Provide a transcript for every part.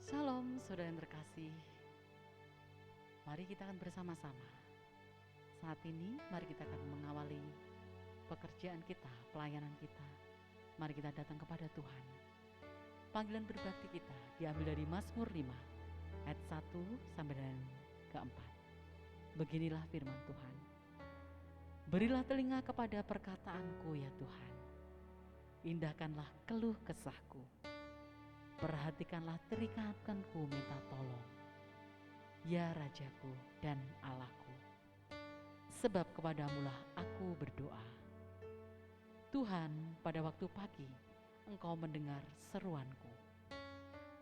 Shalom saudara yang terkasih. Mari kita akan bersama-sama. Saat ini mari kita akan mengawali pekerjaan kita, pelayanan kita. Mari kita datang kepada Tuhan. Panggilan berbakti kita diambil dari Mazmur 5 ayat 1 sampai dengan ke-4. Beginilah firman Tuhan. Berilah telinga kepada perkataanku ya Tuhan. Indahkanlah keluh kesahku. Perhatikanlah terikanku minta tolong, ya Rajaku dan Allahku. Sebab kepadamulah aku berdoa. Tuhan, pada waktu pagi Engkau mendengar seruanku.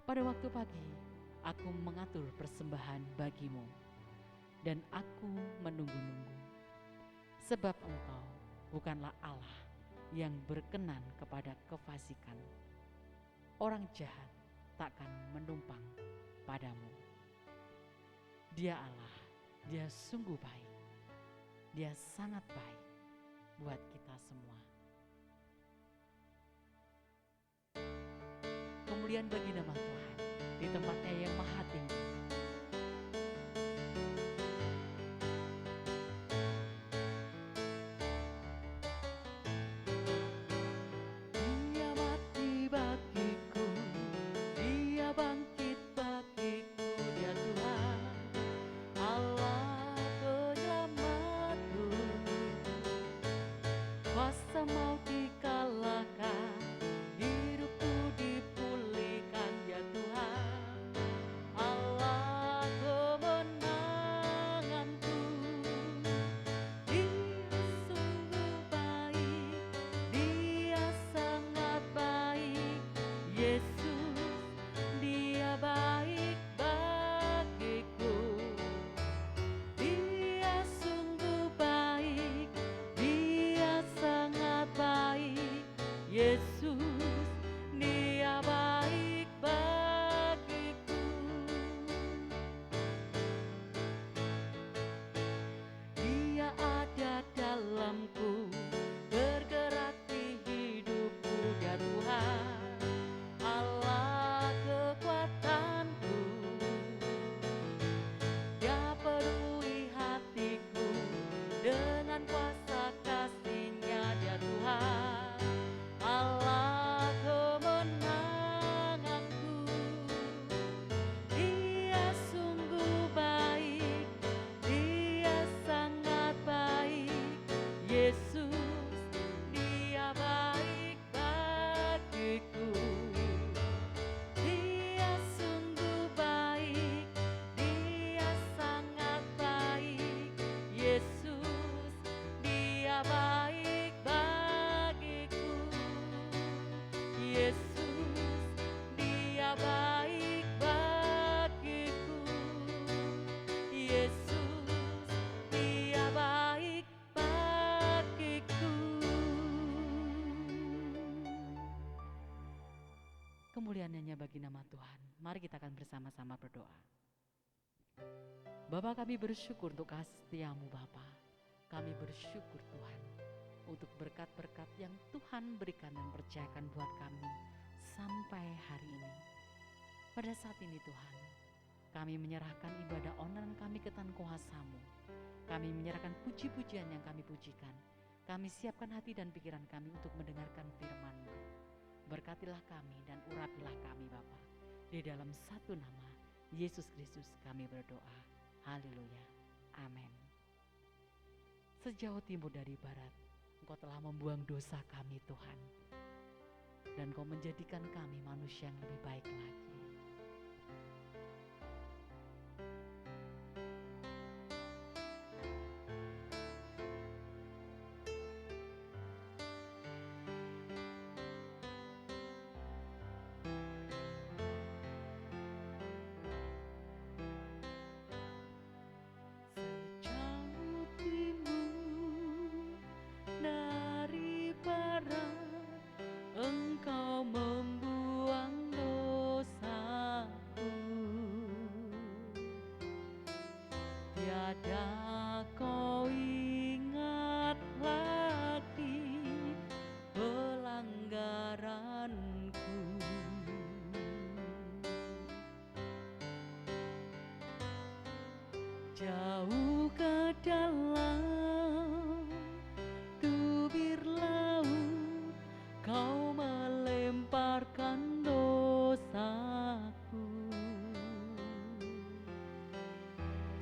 Pada waktu pagi aku mengatur persembahan bagimu, dan aku menunggu-nunggu. Sebab Engkau bukanlah Allah yang berkenan kepada kefasikan. Orang jahat takkan menumpang padamu. Dia Allah, Dia sungguh baik. Dia sangat baik buat kita semua. Kemuliaan bagi nama Tuhan di tempatnya yang maha tinggi. Dia mati bagiku, Dia bangkit bagiku, Dia Tuhan Allah penyelamatku. Kuasa maut dikalahkan, hidupku dipulihkan, Dia Tuhan Allah kemenanganku. Dia sungguh baik, Dia sangat baik, Yesus, Dia baik bagiku. Dia sungguh baik, Dia sangat baik, Yesus, Dia baik bagiku. Dia ada dalamku, bergerak di hidupku, Dia Tuhan Allah kekuatanku. Dia peduli hatiku dengan kuasa kasih-Nya, Dia Tuhan Allah kemenanganku. Dia sungguh baik, Dia sangat baik, Yesus, Dia baik bagiku. Dia sungguh baik, Dia sangat baik, Yesus, Dia baik bagiku. Yesus, Dia baik bagiku. Yesus, Dia baik bagiku. Kemuliaannya bagi nama Tuhan. Mari kita akan bersama-sama berdoa. Bapa, kami bersyukur untuk kasih setiamu Bapa. Kami bersyukur Tuhan untuk berkat-berkat yang Tuhan berikan dan percayakan buat kami sampai hari ini. Pada saat ini Tuhan, kami menyerahkan ibadah online kami ke tangan kuasa-Mu. Kami menyerahkan puji-pujian yang kami pujikan. Kami siapkan hati dan pikiran kami untuk mendengarkan firman-Mu. Berkatilah kami dan urapilah kami Bapa. Di dalam satu nama Yesus Kristus kami berdoa. Haleluya. Amin. Sejauh timur dari barat, Engkau telah membuang dosa kami Tuhan. Dan Engkau menjadikan kami manusia yang lebih baik lagi. Sejauh timur dari barat, Engkau membuang dosa Jauh ke dalam tubir laut kau melemparkan dosaku.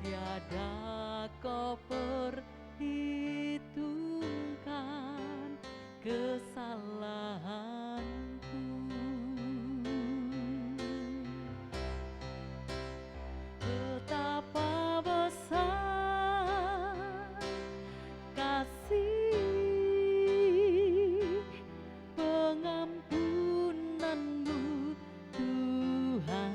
Tiada kau perhitungkan kesalahanku. Betapa besar kasih pengampunanmu Tuhan.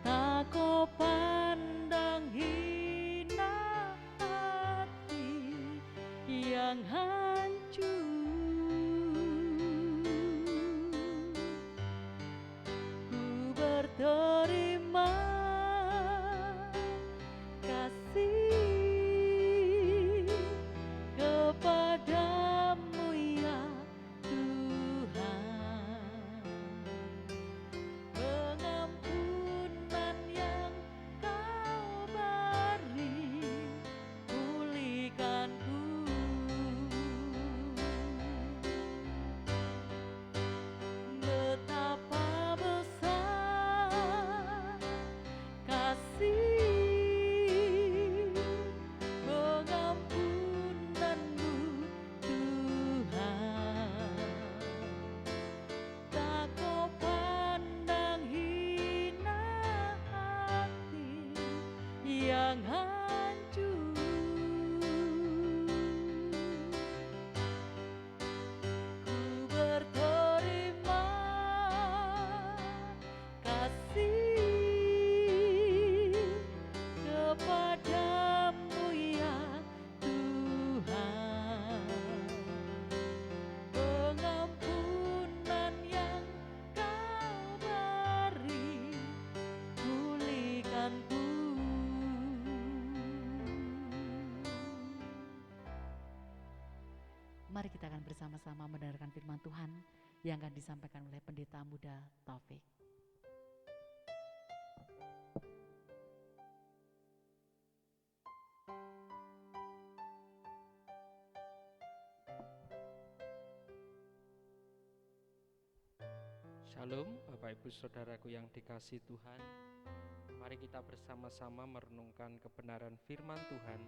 Tak kau pandang hina hati yang hancur. Ku berterima kasih kepadamu ya Tuhan. Pengampunan yang kau beri pulihkanku. Betapa besar kasih pengampunanmu Tuhan. Tak kau pandang hina hati yang hancur. Ku berterima kasih kepadamu ya Tuhan. Pengampunan yang kau beri pulihkanku. Mari kita akan bersama-sama mendengarkan firman Tuhan yang akan disampaikan oleh Pendeta Muda Taufik. Shalom Bapak Ibu Saudaraku yang dikasihi Tuhan. Mari kita bersama-sama merenungkan kebenaran firman Tuhan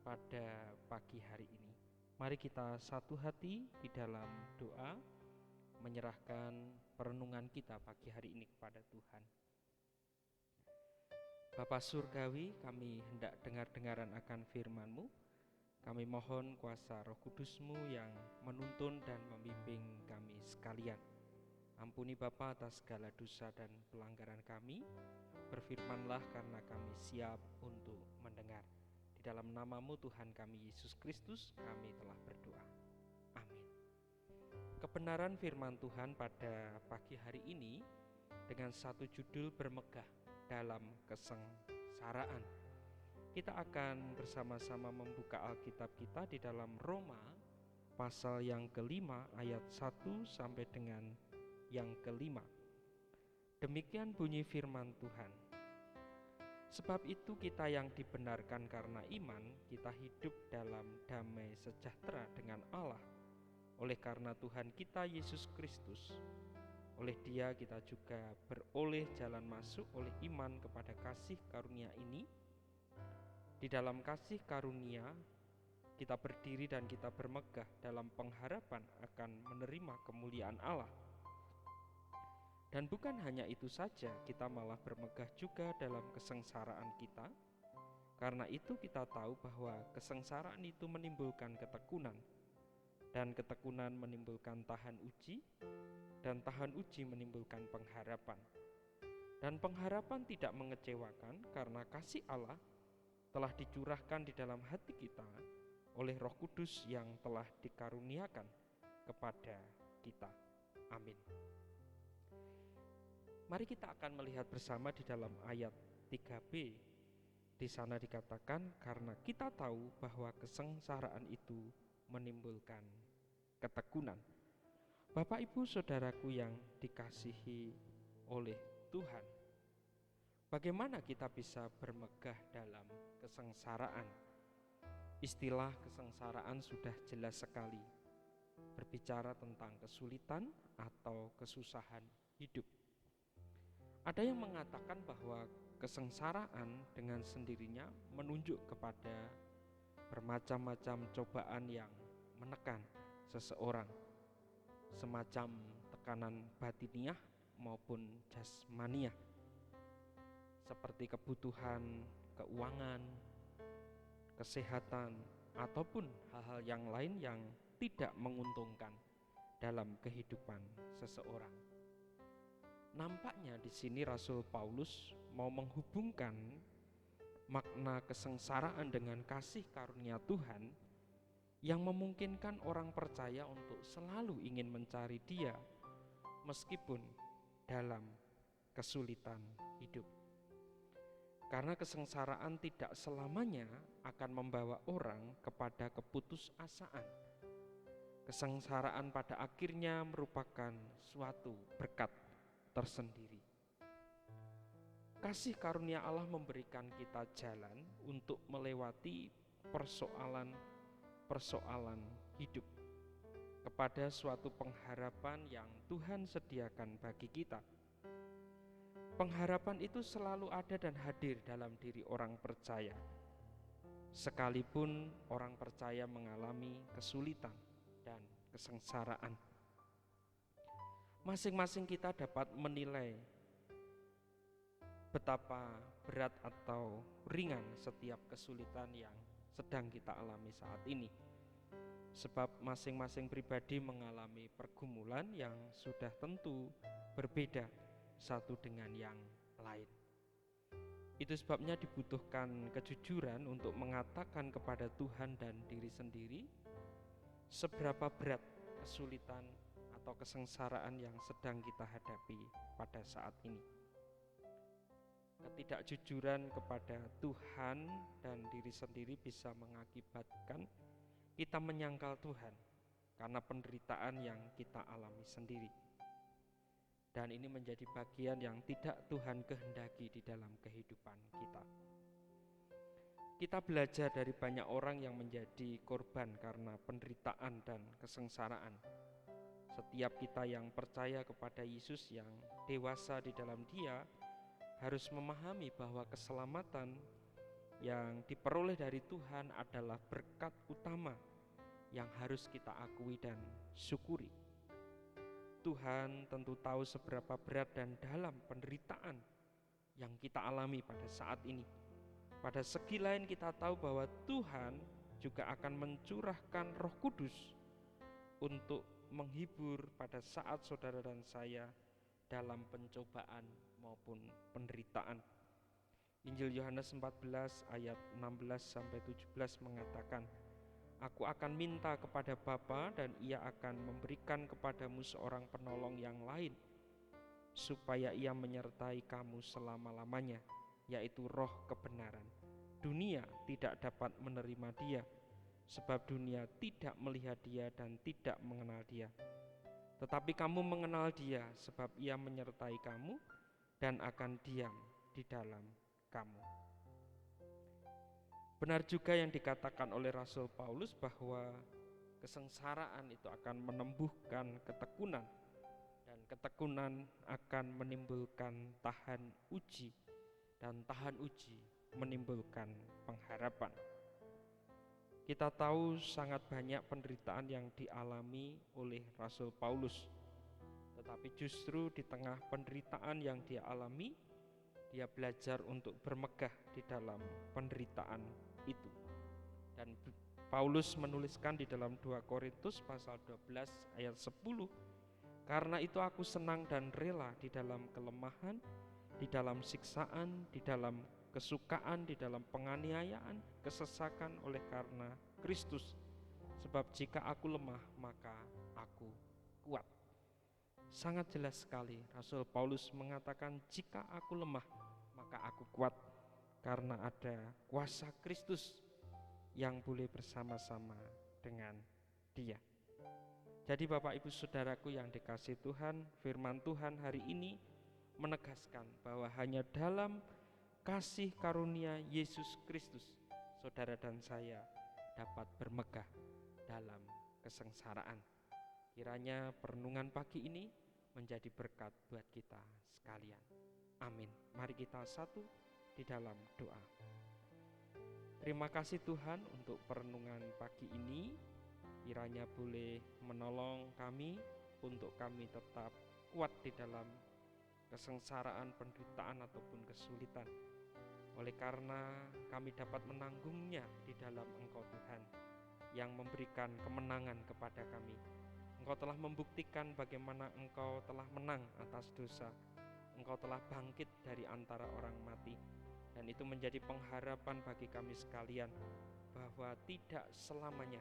pada pagi hari ini. Mari kita satu hati di dalam doa menyerahkan perenungan kita pagi hari ini kepada Tuhan. Bapa Surgawi, kami hendak dengar-dengaran akan firman-Mu. Kami mohon kuasa Roh Kudus-Mu yang menuntun dan membimbing kami sekalian. Ampuni Bapa atas segala dosa dan pelanggaran kami. Berfirmanlah karena kami siap untuk mendengar. Di dalam nama-Mu Tuhan kami Yesus Kristus kami telah berdoa. Amin. Kebenaran firman Tuhan pada pagi hari ini dengan satu judul bermegah dalam kesengsaraan. Kita akan bersama-sama membuka Alkitab kita di dalam Roma pasal yang kelima ayat 1 sampai dengan yang kelima. Demikian bunyi firman Tuhan. Sebab itu kita yang dibenarkan karena iman, kita hidup dalam damai sejahtera dengan Allah oleh karena Tuhan kita Yesus Kristus. Oleh Dia kita juga beroleh jalan masuk oleh iman kepada kasih karunia ini. Di dalam kasih karunia kita berdiri dan kita bermegah dalam pengharapan akan menerima kemuliaan Allah. Dan bukan hanya itu saja, kita malah bermegah juga dalam kesengsaraan kita. Karena itu kita tahu bahwa kesengsaraan itu menimbulkan ketekunan, dan ketekunan menimbulkan tahan uji, dan tahan uji menimbulkan pengharapan. Dan pengharapan tidak mengecewakan karena kasih Allah telah dicurahkan di dalam hati kita oleh Roh Kudus yang telah dikaruniakan kepada kita. Amin. Mari kita akan melihat bersama di dalam ayat 3b. Di sana dikatakan karena kita tahu bahwa kesengsaraan itu menimbulkan ketekunan. Bapak Ibu Saudaraku yang dikasihi oleh Tuhan, Bagaimana kita bisa bermegah dalam kesengsaraan? Istilah kesengsaraan sudah jelas sekali, berbicara tentang kesulitan atau kesusahan hidup. Ada yang mengatakan bahwa kesengsaraan dengan sendirinya menunjuk kepada bermacam-macam cobaan yang menekan seseorang, semacam tekanan batiniah maupun jasmaniah, seperti kebutuhan keuangan, kesehatan, ataupun hal-hal yang lain yang tidak menguntungkan dalam kehidupan seseorang. Nampaknya di sini Rasul Paulus mau menghubungkan makna kesengsaraan dengan kasih karunia Tuhan yang memungkinkan orang percaya untuk selalu ingin mencari Dia meskipun dalam kesulitan hidup. Karena kesengsaraan tidak selamanya akan membawa orang kepada keputusasaan. Kesengsaraan pada akhirnya merupakan suatu berkat tersendiri. Kasih karunia Allah memberikan kita jalan untuk melewati persoalan hidup kepada suatu pengharapan yang Tuhan sediakan bagi kita. Pengharapan itu selalu ada dan hadir dalam diri orang percaya, sekalipun orang percaya mengalami kesulitan dan kesengsaraan. Masing-masing kita dapat menilai betapa berat atau ringan setiap kesulitan yang sedang kita alami saat ini. Sebab masing-masing pribadi mengalami pergumulan yang sudah tentu berbeda satu dengan yang lain. Itu sebabnya dibutuhkan kejujuran untuk mengatakan kepada Tuhan dan diri sendiri seberapa berat kesulitan atau kesengsaraan yang sedang kita hadapi pada saat ini. Ketidakjujuran kepada Tuhan dan diri sendiri bisa mengakibatkan kita menyangkal Tuhan karena penderitaan yang kita alami sendiri. Dan ini menjadi bagian yang tidak Tuhan kehendaki di dalam kehidupan kita. Kita belajar dari banyak orang yang menjadi korban karena penderitaan dan kesengsaraan. Setiap kita yang percaya kepada Yesus yang dewasa di dalam Dia harus memahami bahwa keselamatan yang diperoleh dari Tuhan adalah berkat utama yang harus kita akui dan syukuri. Tuhan tentu tahu seberapa berat dan dalam penderitaan yang kita alami pada saat ini. Pada segi lain kita tahu bahwa Tuhan juga akan mencurahkan Roh Kudus untuk menghibur pada saat saudara dan saya dalam pencobaan maupun penderitaan. Injil Yohanes 14 ayat 16-17 mengatakan, Aku akan minta kepada Bapa dan Ia akan memberikan kepadamu seorang penolong yang lain, supaya Ia menyertai kamu selama-lamanya, yaitu Roh kebenaran. Dunia tidak dapat menerima Dia, sebab dunia tidak melihat Dia dan tidak mengenal Dia. Tetapi kamu mengenal Dia, sebab Ia menyertai kamu dan akan diam di dalam kamu. Benar juga yang dikatakan oleh Rasul Paulus bahwa kesengsaraan itu akan menumbuhkan ketekunan, dan ketekunan akan menimbulkan tahan uji, dan tahan uji menimbulkan pengharapan. Kita tahu sangat banyak penderitaan yang dialami oleh Rasul Paulus, tetapi justru di tengah penderitaan yang dia alami, dia belajar untuk bermegah di dalam penderitaan itu. Dan Paulus menuliskan di dalam 2 Korintus pasal 12 ayat 10, Karena itu aku senang dan rela di dalam kelemahan, di dalam siksaan, di dalam kesukaan, di dalam penganiayaan, kesesakan oleh karena Kristus. Sebab jika aku lemah, maka aku kuat. Sangat jelas sekali Rasul Paulus mengatakan, jika aku lemah, maka aku kuat, karena ada kuasa Kristus yang boleh bersama-sama dengan Dia. Jadi Bapak Ibu Saudaraku yang dikasihi Tuhan, firman Tuhan hari ini menegaskan bahwa hanya dalam kasih karunia Yesus Kristus, saudara dan saya dapat bermegah dalam kesengsaraan. Kiranya perenungan pagi ini menjadi berkat buat kita sekalian. Amin. Mari kita satu di dalam doa. Terima kasih Tuhan untuk perenungan pagi ini. Kiranya boleh menolong kami untuk kami tetap kuat di dalam kesengsaraan, penderitaan ataupun kesulitan. Oleh karena kami dapat menanggungnya di dalam Engkau Tuhan yang memberikan kemenangan kepada kami. Engkau telah membuktikan bagaimana Engkau telah menang atas dosa. Engkau telah bangkit dari antara orang mati. Dan itu menjadi pengharapan bagi kami sekalian bahwa tidak selamanya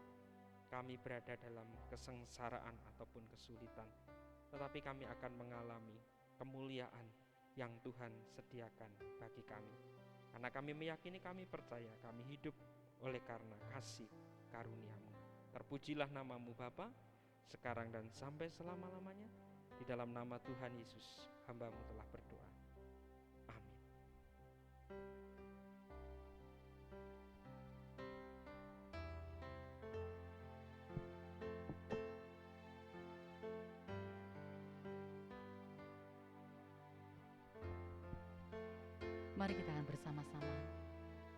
kami berada dalam kesengsaraan ataupun kesulitan, tetapi kami akan mengalami kemuliaan yang Tuhan sediakan bagi kami. Karena kami meyakini, kami percaya, kami hidup oleh karena kasih karunia-Mu. Terpujilah nama-Mu Bapa, sekarang dan sampai selama-lamanya. Di dalam nama Tuhan Yesus, hamba-Mu telah berdoa. Amin. Mari kita akan bersama-sama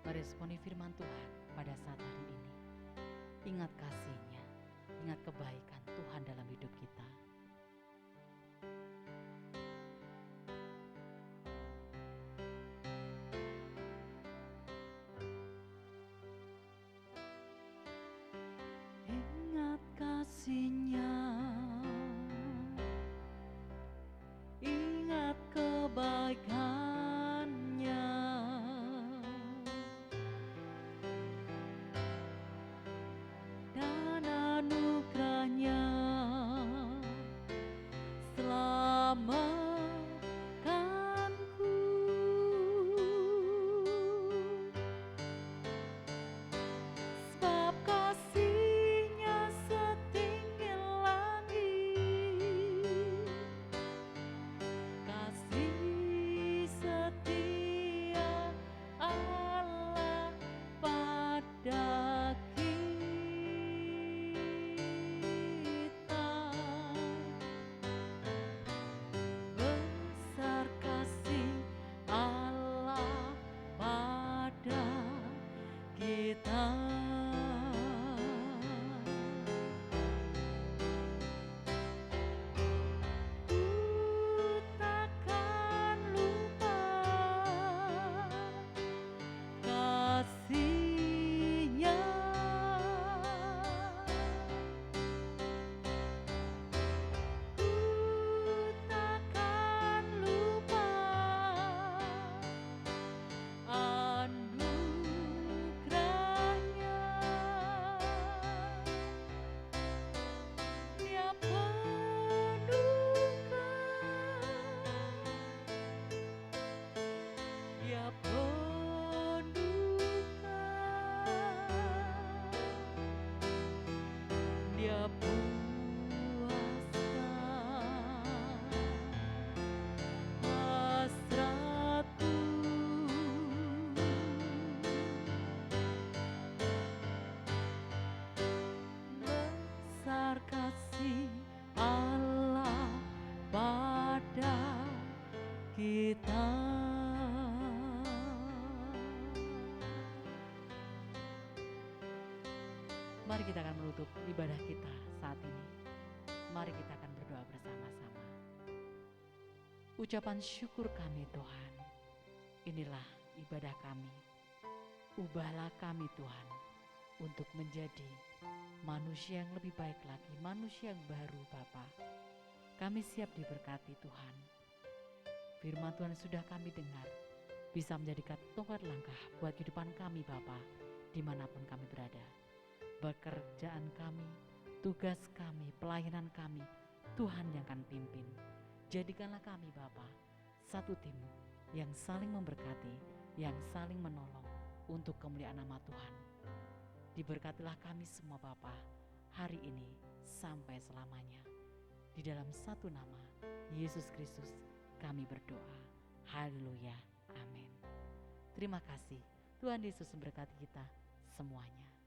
meresponi firman Tuhan pada saat hari ini. Ingat kasih-Nya, ingat kebaikan Tuhan dalam hidup kita. Ingat kasih-Nya, ingat kebaikan-Nya, dan anugerah-Nya selamatkanku. Sebab kasih-Nya setinggi langit, kasih setia Allah pada kita. Besar kasih Allah pada kita. Ku takkan lupa kasih-Nya. Ku takkan lupa anugerah-Nya. Dia penuhkan, Dia puaskan hasratku. Besar kasih Allah pada kita. Mari kita akan menutup ibadah kita saat ini. Mari kita akan berdoa bersama-sama. Ucapan syukur kami Tuhan, inilah ibadah kami. Ubahlah kami Tuhan untuk menjadi manusia yang lebih baik lagi, manusia yang baru Bapa. Kami siap diberkati Tuhan. Firman Tuhan sudah kami dengar, bisa menjadikan tonggak langkah buat kehidupan kami Bapa, dimanapun kami berada. Pekerjaan kami, tugas kami, pelayanan kami, Tuhan yang akan pimpin. Jadikanlah kami Bapa satu tim yang saling memberkati, yang saling menolong untuk kemuliaan nama Tuhan. Diberkatilah kami semua Bapa hari ini sampai selamanya. Di dalam satu nama, Yesus Kristus, kami berdoa. Haleluya. Amin. Terima kasih. Tuhan Yesus memberkati kita semuanya.